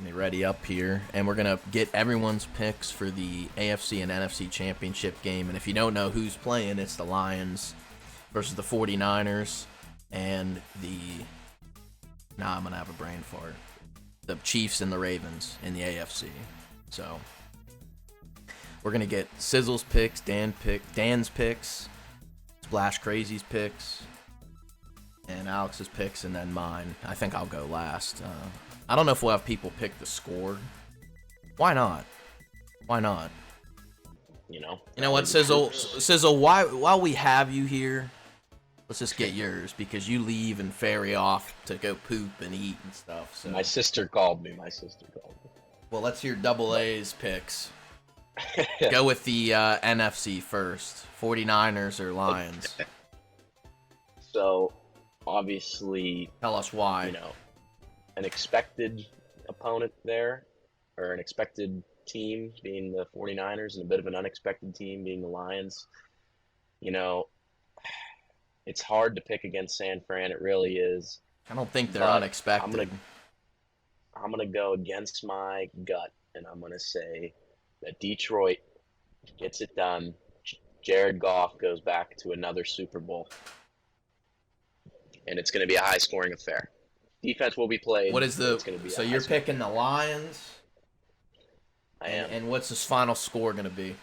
Let me ready up here, and we're going to get everyone's picks for the AFC and NFC championship game. And if you don't know who's playing, it's the Lions versus the 49ers and the... Nah, I'm going to have a brain fart. The Chiefs and the Ravens in the AFC. So, we're going to get Sizzle's picks, Dan's picks, Splash Crazy's picks, and Alex's picks, and then mine. I think I'll go last. I don't know if we'll have people pick the score. Why not? Why not? You know what, Sizzle, while we have you here, let's just get yours, because you leave and ferry off to go poop and eat and stuff. So. My sister called me. Well, let's hear Double A's picks. Go with the NFC first. 49ers or Lions? So, obviously... Tell us why. An expected opponent there, or an expected team being the 49ers, and a bit of an unexpected team being the Lions. It's hard to pick against San Fran. It really is. I don't think they're unexpected. I'm gonna go against my gut, and I'm gonna say that Detroit gets it done. Jared Goff goes back to another Super Bowl, and it's gonna be a high-scoring affair. Defense will be played. What is so you're picking the Lions? I am. And what's this final score gonna be?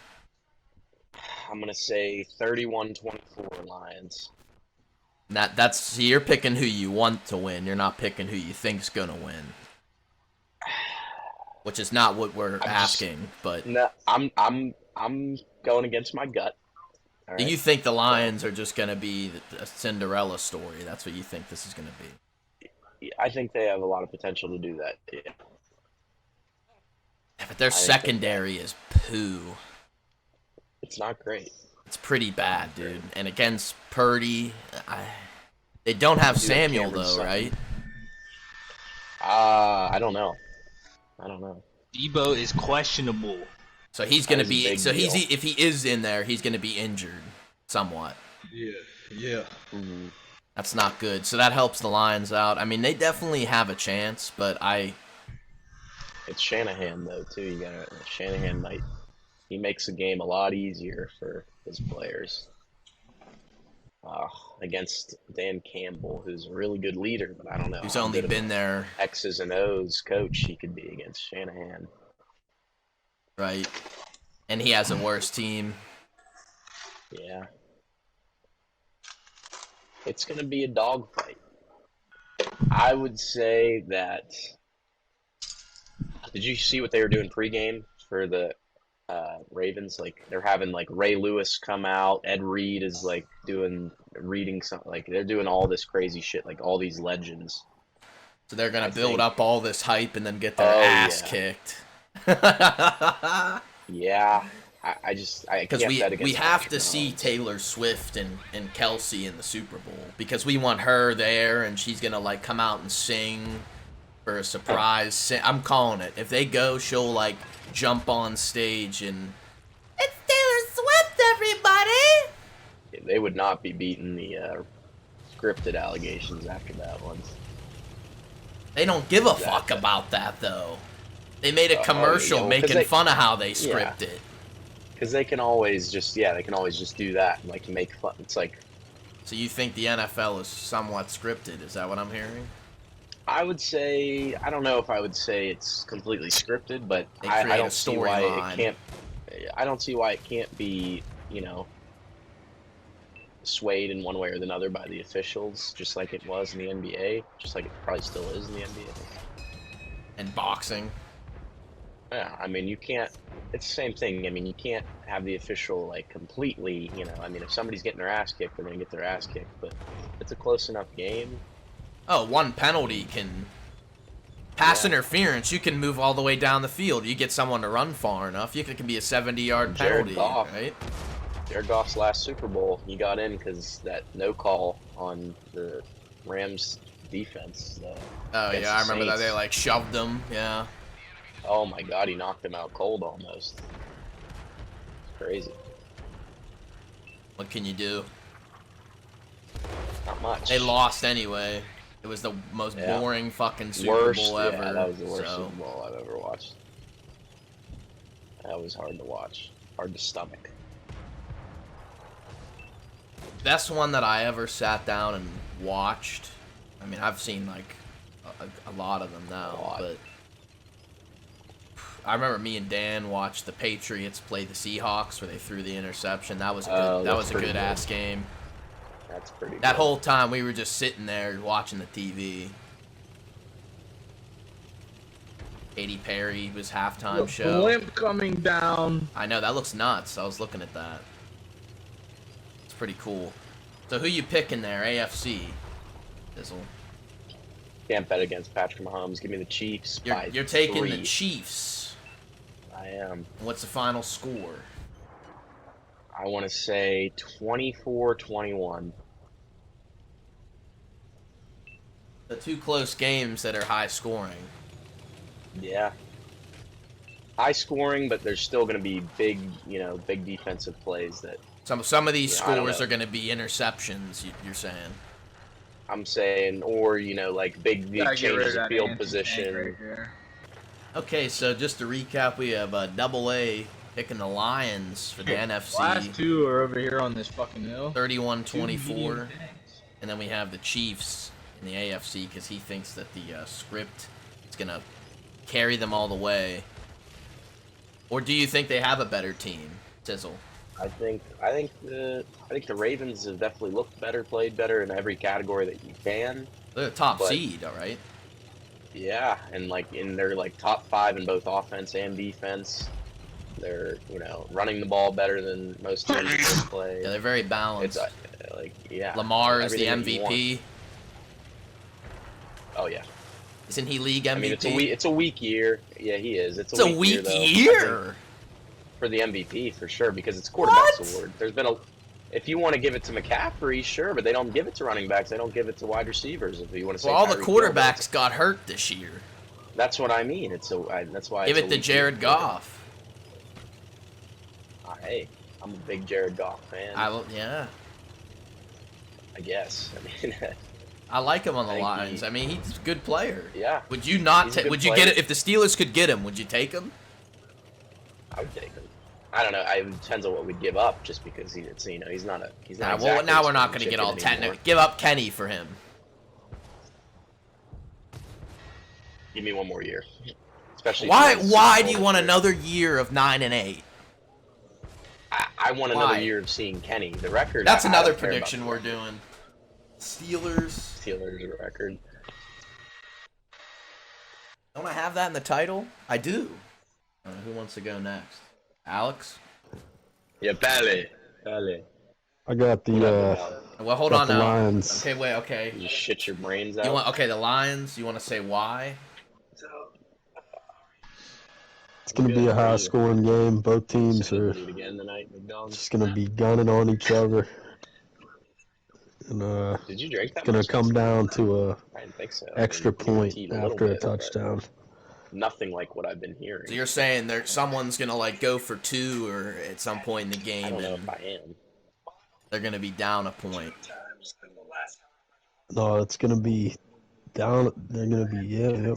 I'm gonna say 31-24 Lions. So you're picking who you want to win. You're not picking who you think's gonna win. Which is not what we're asking, but no, I'm going against my gut. All right? Do you think the Lions are just gonna be a Cinderella story? That's what you think this is gonna be? I think they have a lot of potential to do that. Yeah. But their secondary is poo. It's not great. It's pretty bad, dude. And against Purdy, they don't have Samuel though, right? I don't know. Debo is questionable. So he's gonna be. So if he is in there, he's gonna be injured somewhat. Yeah. Mm-hmm. That's not good. So that helps the Lions out. I mean, they definitely have a chance, but It's Shanahan though too. Shanahan he makes the game a lot easier for his players. Against Dan Campbell, who's a really good leader, but I don't know. He's only been there. X's and O's coach he could be against Shanahan. Right. And he has a worse team. Yeah. It's going to be a dogfight. I would say that... Did you see what they were doing pregame for the Ravens? Like, they're having, like, Ray Lewis come out. Ed Reed is, like, reading something. Like, they're doing all this crazy shit, like, all these legends. So they're going to build up all this hype and then get their ass kicked. Yeah. Because we have to see Taylor Swift and Kelsey in the Super Bowl, because we want her there, and she's gonna like come out and sing for a surprise. I'm calling it. If they go, she'll like jump on stage and it's Taylor Swift, everybody. They would not be beating the scripted allegations after that one. They don't give a fuck about that though. They made a commercial making fun of how they script it. Because they can always just do that and like make fun. It's like. So you think the NFL is somewhat scripted? Is that what I'm hearing? I would say, I don't know if I would say it's completely scripted, but I don't see why it can't. I don't see why it can't be, swayed in one way or another by the officials, just like it was in the NBA, just like it probably still is in the NBA. And boxing. Yeah, I mean, you can't. It's the same thing. I mean, you can't have the official like completely. I mean, if somebody's getting their ass kicked, they're gonna get their ass kicked. But it's a close enough game. Oh, one penalty can pass interference. You can move all the way down the field. You get someone to run far enough, it can be a 70-yard penalty, right? Jared Goff's last Super Bowl, he got in because that no call on the Rams defense. Oh yeah, I remember that they like shoved him. Yeah. Oh my God, he knocked him out cold almost. It's crazy. What can you do? Not much. They lost anyway. It was the most boring fucking Super Bowl ever. Yeah, that was the worst Super Bowl I've ever watched. That was hard to watch. Hard to stomach. Best one that I ever sat down and watched. I mean, I've seen like a lot of them now, but I remember me and Dan watched the Patriots play the Seahawks where they threw the interception. That was a good ass game. That's pretty good. That whole time we were just sitting there watching the TV. Katy Perry was halftime show. Blimp coming down. I know, that looks nuts. I was looking at that. It's pretty cool. So who you picking there, AFC? Dizzle. Can't bet against Patrick Mahomes. Give me the Chiefs. You're taking the Chiefs. I am. What's the final score? I want to say 24-21. The two close games that are high scoring. Yeah. High scoring, but there's still going to be big defensive plays that. Some of these scores are going to be interceptions, you're saying. I'm saying, or, like big changes of field position. Right. Okay, so just to recap, we have Double A picking the Lions for the NFC. Last two are over here on this fucking hill. 31-24. And then we have the Chiefs in the AFC because he thinks that the script is going to carry them all the way. Or do you think they have a better team, Tizzle? I think the Ravens have definitely looked better, played better in every category that you can. They're a top seed, all right? Yeah, and they're top 5 in both offense and defense. They're running the ball better than most teams play. Yeah, they're very balanced. It's Lamar is the MVP. Oh yeah. Isn't he league MVP? I mean, it's a weak year. Yeah, he is. It's a weak year for the MVP for sure because it's quarterback's award. There's been if you want to give it to McCaffrey, sure, but they don't give it to running backs. They don't give it to wide receivers. If you want to say, all the quarterbacks got hurt this year. That's what I mean. That's why. Give it to Jared Goff. Hey, I'm a big Jared Goff fan. Yeah. I guess. I mean, I like him on the Lions. I mean, he's a good player. Yeah. Would you not? Would you get it if the Steelers could get him? Would you take him? I would take him. I don't know. It depends on what we'd give up, just because he's not. Well, now we're not going to get all technical. Give up Kenny for him. Give me one more year. Especially. Why do you want another year of 9-8? I want another year of seeing Kenny. The record. That's another prediction we're doing. Steelers record. Don't I have that in the title? I do. Who wants to go next? Alex? Yeah, Pele. I got the well, hold on now. Lions. Okay, wait, okay. You just shit your brains out. The Lions. You want to say why? It's going to be a high-scoring game. Both teams are just going to be gunning on each other. And did you drink that? It's going to come down to a extra point after a touchdown. Nothing like what I've been hearing. So you're saying someone's going to go for 2 or at some point in the game. I don't know if I am. They're going to be down a point. No, it's going to be down. They're going to be, yep.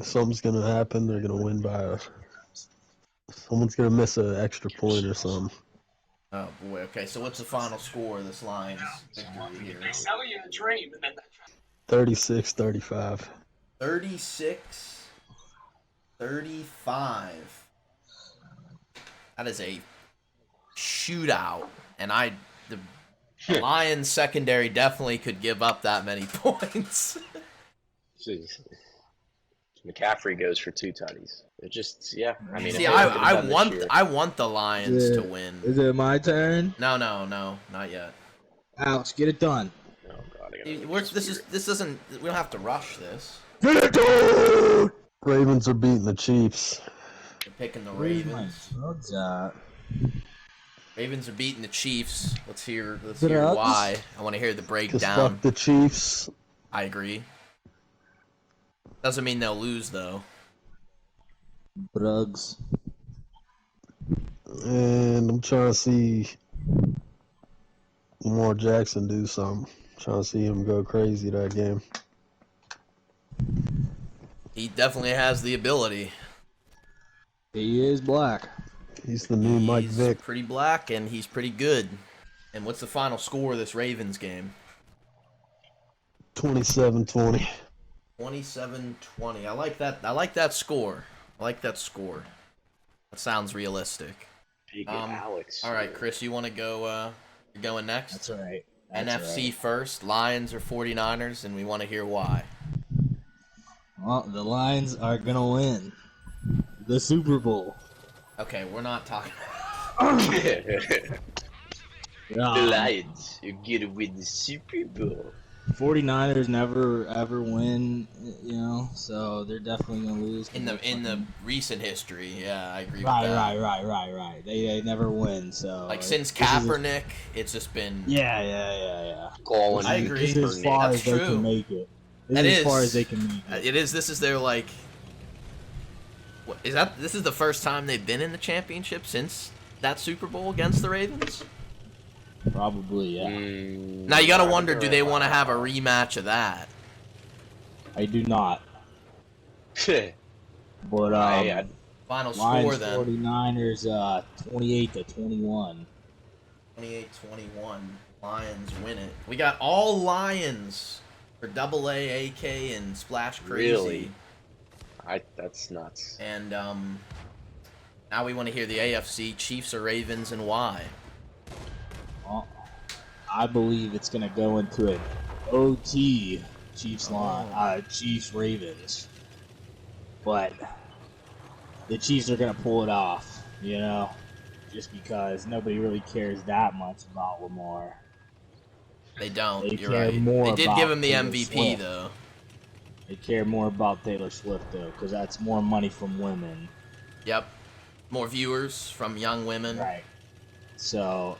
Something's going to happen. They're going to win by someone's going to miss an extra point or something. Oh, boy. Okay, so what's the final score of this Lions victory here? 36-35. 36-35. That is a shootout. And the Lions secondary definitely could give up that many points. Jeez. McCaffrey goes for 2 tutties. It just, I mean, see, I want the Lions to win. Is it my turn? No, not yet. Alex, get it done. Oh God, this doesn't. We don't have to rush this. Get it done! Ravens are beating the Chiefs. They're picking the Ravens. Ravens are beating the Chiefs. Let's hear why. I want to hear the breakdown. Fuck the Chiefs. I agree. Doesn't mean they'll lose though. Drugs. And I'm trying to see Lamar Jackson do something. I'm trying to see him go crazy that game. He definitely has the ability. He is black. He's the new Mike He's Vick. pretty black, and he's pretty good. And what's the final score of this Ravens game? 27-20. 27-20. I like that. I like that score. That sounds realistic. Big Alex. All right, Kris, you want to go? You're going next. That's all right. NFC first. Lions or 49ers, and we want to hear why. Well, the Lions are gonna win the Super Bowl. Okay, we're not talking. The Lions, you're gonna win the Super Bowl. 49ers never ever win, so they're definitely gonna lose. In the recent history, yeah, I agree with Right. that. They never win, so Like since Kaepernick, it's just been. Yeah. Calling I agree. This is as far That's as they true. can make it. This That is is. as far as they can make it. It is. This is their like. What is that? This is the first time they've been in the championship since that Super Bowl against the Ravens. Probably, yeah. Now you gotta wonder, do they want to have a rematch of that? I do not. Yeah. But Final Lions score then. 49ers 28-21. 28-21. Lions win it. We got all Lions for Double A, AK, and Splash Crazy. Really? That's nuts. And now we want to hear the AFC Chiefs or Ravens and why. Well, I believe it's going to go into an OT Chiefs Ravens. But the Chiefs are going to pull it off, just because nobody really cares that much about Lamar. They don't. They You're care right. more They did about give him the Taylor MVP Swift. though. They care more about Taylor Swift, though, because that's more money from women. Yep. More viewers from young women. Right. So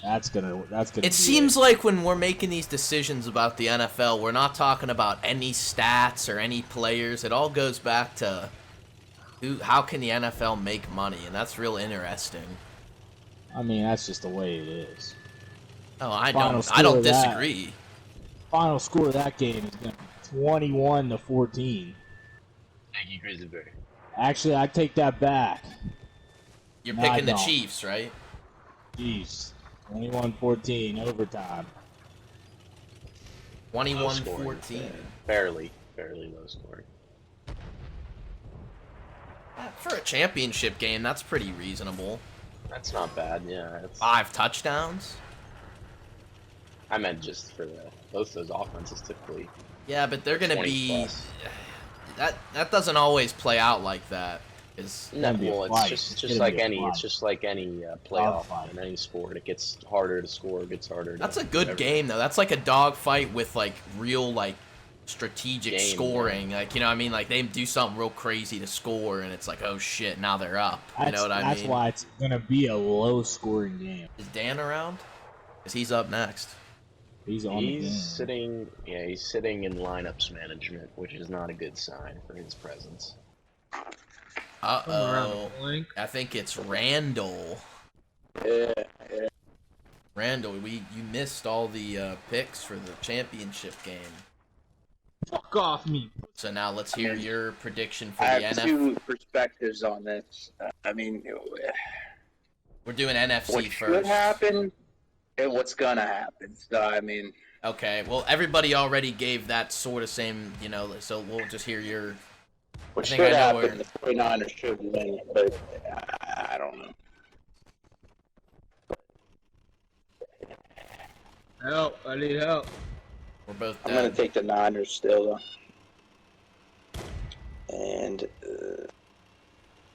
that's gonna. It seems like when we're making these decisions about the NFL, we're not talking about any stats or any players. It all goes back to how can the NFL make money, and that's real interesting. I mean, that's just the way it is. Oh, I Final don't score of that. disagree. Final score of that game is gonna be 21-14. Thank you, Grizzly. Actually, I take that back. You're No, I picking the don't. Chiefs, right? Jeez, 21-14 overtime. 21-14. Fairly low scoring. For a championship game, that's pretty reasonable. That's not bad. Yeah. 5 touchdowns. I meant just for both those offenses typically. Yeah, but they're gonna 20 be. plus. That doesn't always play out like that. No, gonna be a well, fight. it's It's just gonna like be a any. fight. It's just like any playoff Dogfight. in any sport. It gets harder to score. It gets harder. That's a good game though. That's like a dogfight with like real like strategic Game, scoring. Like what I mean? Like they do something real crazy to score, and it's like, oh shit, now they're up. You know what I mean? That's why it's gonna be a low-scoring game. Is Dan around? Cause he's up next. He's on the game. He's sitting. Yeah, he's sitting in lineups management, which is not a good sign for his presence. Uh-oh. I think it's Randall. Yeah. Randall, you missed all the picks for the championship game. Fuck off me. So now let's hear your prediction for I the have NFC. two perspectives on this. We're doing NFC what first. should happen and what's gonna happen. So, Okay, well, everybody already gave that sort of same, so we'll just hear your... what I should think I know happen, the 49ers should win, but I don't know. Help! I need help. We're both I'm gonna dead. take the Niners still, though. And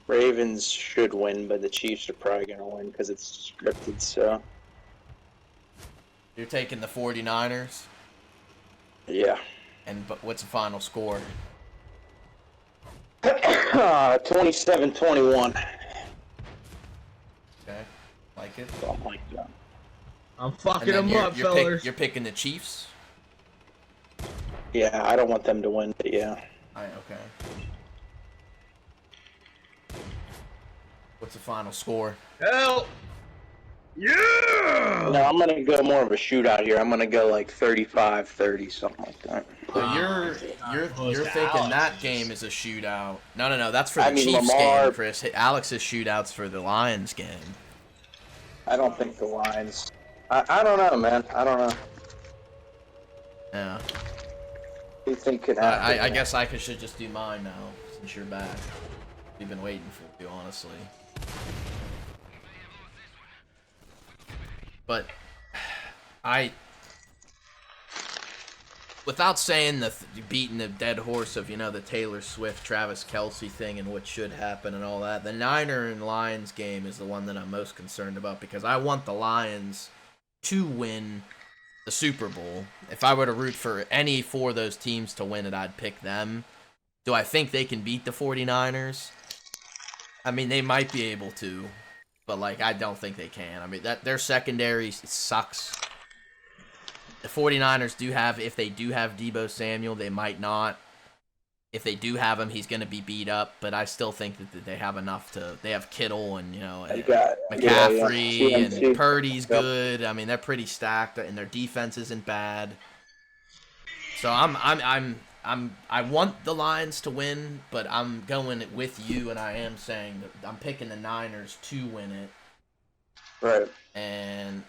Ravens should win, but the Chiefs are probably gonna win because it's scripted. So You're taking the 49ers? yeah, But what's the final score? 27-21. Okay, like it. Something like that. I'm And fucking then them up, fellas. you're picking the Chiefs? Yeah, I don't want them to win, but yeah. Okay. What's the final score? Help! Yeah! No, I'm gonna go more of a shootout here. I'm gonna go like 35-30, something like that. So you're thinking that game is a shootout. No, that's for the Chiefs Lamar, game, Chris. Alex's shootout's for the Lions game. I don't think the Lions. I don't know, man. I don't know. Yeah. You think could happen? I guess I should just do mine now, since you're back. We've been waiting for you, honestly. But without saying beating the dead horse of, the Taylor Swift, Travis Kelce thing and what should happen and all that, the Niner and Lions game is the one that I'm most concerned about because I want the Lions to win the Super Bowl. If I were to root for any four of those teams to win it, I'd pick them. Do I think they can beat the 49ers? I mean, they might be able to, but, I don't think they can. I mean, their secondary sucks. The 49ers if they do have Deebo Samuel, they might not. If they do have him, he's going to be beat up, but I still think that they have enough they have Kittle and, McCaffrey and Purdy's good. I mean, they're pretty stacked and their defense isn't bad. So I want the Lions to win, but I'm going with you and I am saying that I'm picking the Niners to win it. Right. And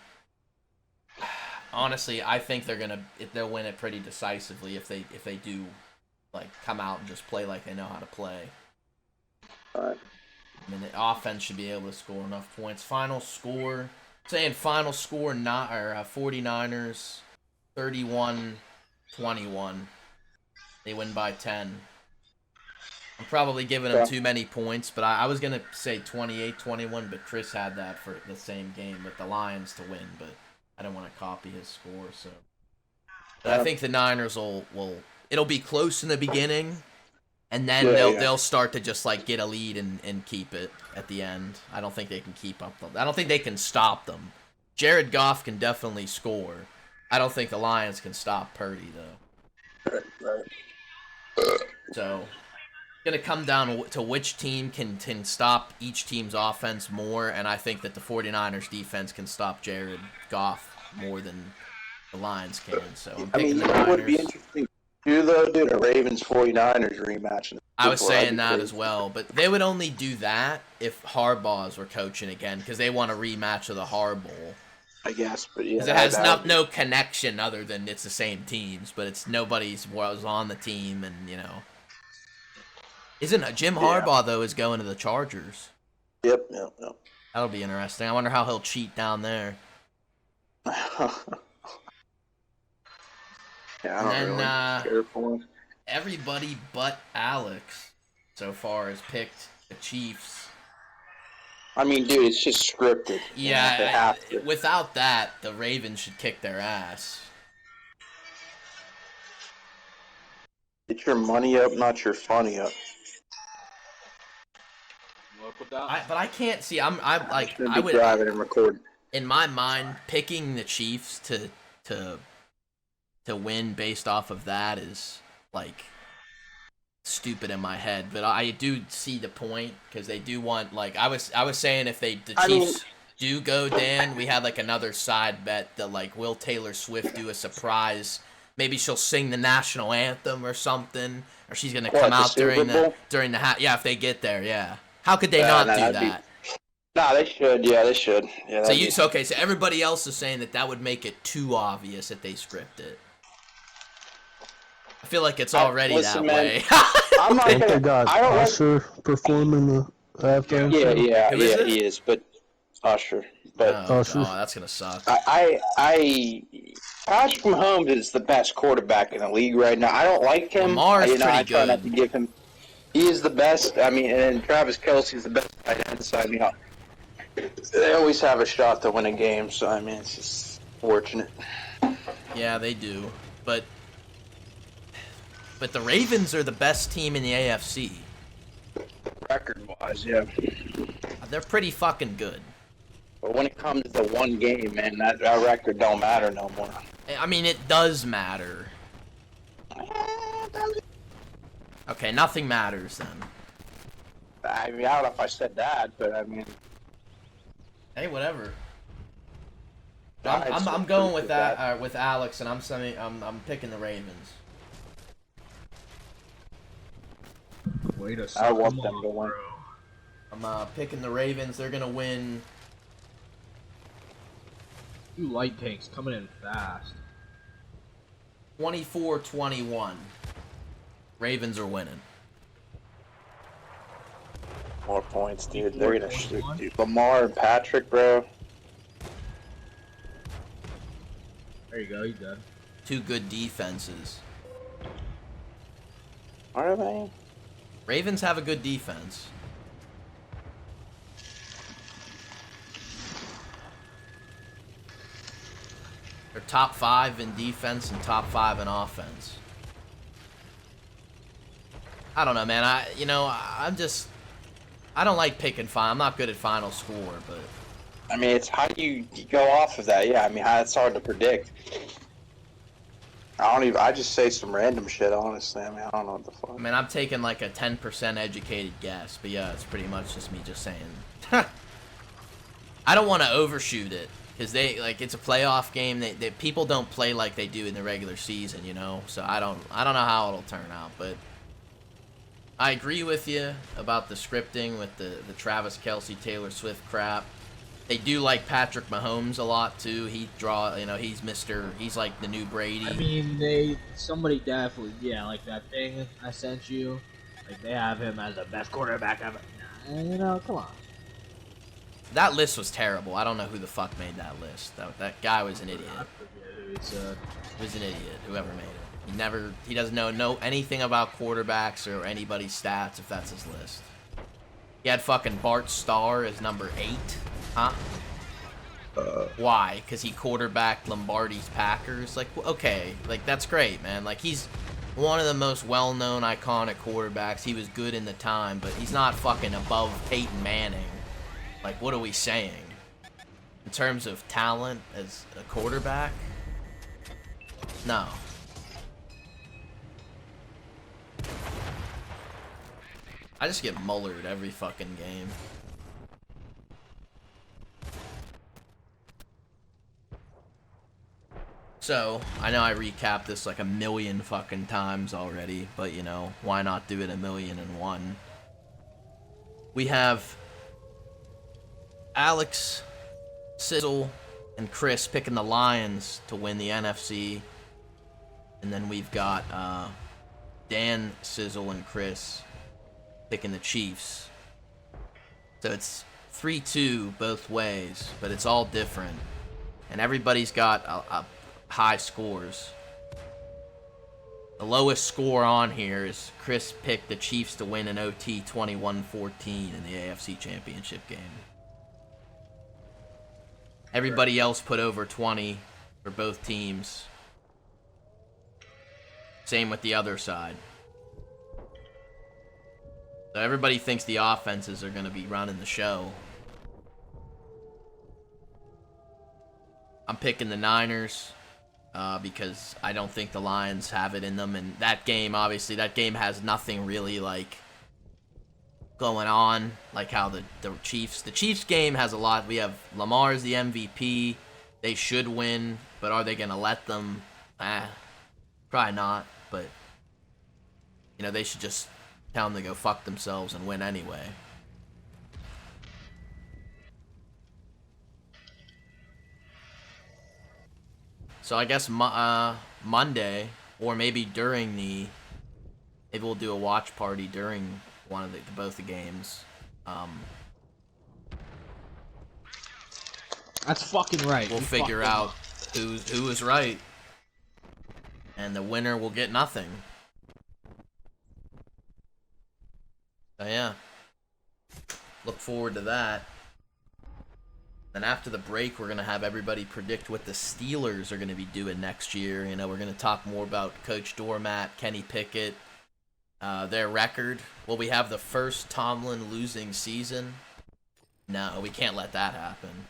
honestly, I think they'll win it pretty decisively if they do come out and just play like they know how to play. All right. I mean, the offense should be able to score enough points. Final score, 49ers 31-21. They win by 10. I'm probably giving them too many points, but I was going to say 28-21, but Chris had that for the same game with the Lions to win, but I don't want to copy his score, so. But I think the Niners will it'll be close in the beginning, and then they'll start to just get a lead and keep it at the end. I don't think they can keep up. I don't think they can stop them. Jared Goff can definitely score. I don't think the Lions can stop Purdy, though. Right. So, it's going to come down to which team can stop each team's offense more, and I think that the 49ers defense can stop Jared Goff more than the Lions can. So I'm picking the Niners. It would be interesting too, though, dude, a Ravens-49ers rematch. I was saying that as well, but they would only do that if Harbaugh's were coaching again, because they want a rematch of the Harbaugh. I guess, but yeah. It has no connection other than it's the same teams, but it's nobody's was on the team, and isn't Jim Harbaugh though is going to the Chargers? Yep. That'll be interesting. I wonder how he'll cheat down there. Yeah, I don't really care for him. Everybody but Alex so far has picked the Chiefs. I mean, dude, it's just scripted. Yeah, without that, the Ravens should kick their ass. Get your money up, not your funny up. But I can't see. I would driving and recording. In my mind, picking the Chiefs to win based off of that is stupid in my head, but I do see the point because they do want I was saying if the Chiefs do go, Dan, we had another side bet that will Taylor Swift do a surprise? Maybe she'll sing the national anthem or something, or she's gonna come out during the if they get there, yeah. How could they not do that? Nah, they should. Yeah, they should. Yeah. So everybody else is saying that would make it too obvious that they script it. I feel like it's already that way. I'm not gonna. They got Usher performing the halftime. Yeah, he is. But Usher. Usher. Oh, that's gonna suck. Patrick Mahomes is the best quarterback in the league right now. I don't like him. Lamar's pretty I try good. not to give him. He is the best. I mean, and Travis Kelce is the best tight end. So I mean, they always have a shot to win a game. So I mean, it's just fortunate. Yeah, they do. But the Ravens are the best team in the AFC. Record-wise, yeah. They're pretty fucking good. But when it comes to one game, man, that record don't matter no more. I mean, it does matter. Okay, nothing matters then. I mean, I don't know if I said that, but I mean... Hey, whatever. I'm going with that with Alex, and I'm picking the Ravens. Way to I suck want them them off, to win. bro. I'm picking the Ravens. They're gonna win. You light tanks coming in fast. 24-21. Ravens are winning. More points, dude. They're gonna shoot, 24-21? dude. Lamar and Patrick, bro. There you go, you good. Two good defenses. Are they? Ravens have a good defense. They're top 5 in defense and top 5 in offense. I don't know, man. I don't like picking final. I'm not good at final score, but I mean, it's how you go off of that. Yeah, I mean, it's hard to predict. I just say some random shit, honestly. I mean, I don't know what the fuck. I mean, I'm taking like a 10% educated guess, but yeah, it's pretty much just me just saying. I don't want to overshoot it because it's a playoff game. They people don't play like they do in the regular season, you know. So I don't know how it'll turn out, but I agree with you about the scripting with the Travis Kelce, Taylor Swift crap. They do like Patrick Mahomes a lot too. He's like the new Brady. I mean, somebody definitely, yeah, like that thing I sent you, like they have him as the best quarterback ever. You know, come on. That list was terrible. I don't know who the fuck made that list. That guy was an idiot. I forget who he said. He was an idiot, whoever made it. He doesn't know anything about quarterbacks or anybody's stats if that's his list. He had fucking Bart Starr as number 8. Huh? Why? Because he quarterbacked Lombardi's Packers? Like, okay. Like, that's great, man. Like, he's one of the most well-known, iconic quarterbacks. He was good in the time, but he's not fucking above Peyton Manning. Like, what are we saying? In terms of talent as a quarterback? No. I just get mullered every fucking game. So, I know I recapped this like a million fucking times already, but you know, why not do it 1,000,001? We have Alex, Sizzle, and Kris picking the Lions to win the NFC. And then we've got Dan, Sizzle, and Kris picking the Chiefs. So it's 3-2 both ways, but it's all different. And everybody's got a high scores. The lowest score on here is Kris picked the Chiefs to win in OT 21-14 in the AFC Championship game. Everybody else put over 20 for both teams. Same with the other side. So everybody thinks the offenses are going to be running the show. I'm picking the Niners because I don't think the Lions have it in them. And that game, obviously, that game has nothing really, like, going on. Like how the Chiefs... The Chiefs game has a lot. We have Lamar's the MVP. They should win. But are they going to let them? Probably not. But, you know, they should just tell them to go fuck themselves and win anyway. So I guess Monday, or maybe during maybe we'll do a watch party during one of both the games. That's fucking right. We'll figure out who is right, and the winner will get nothing. So yeah, look forward to that. And after the break, we're going to have everybody predict what the Steelers are going to be doing next year. You know, we're going to talk more about Coach Doormat, Kenny Pickett, their record. Will we have the first Tomlin losing season? No, we can't let that happen.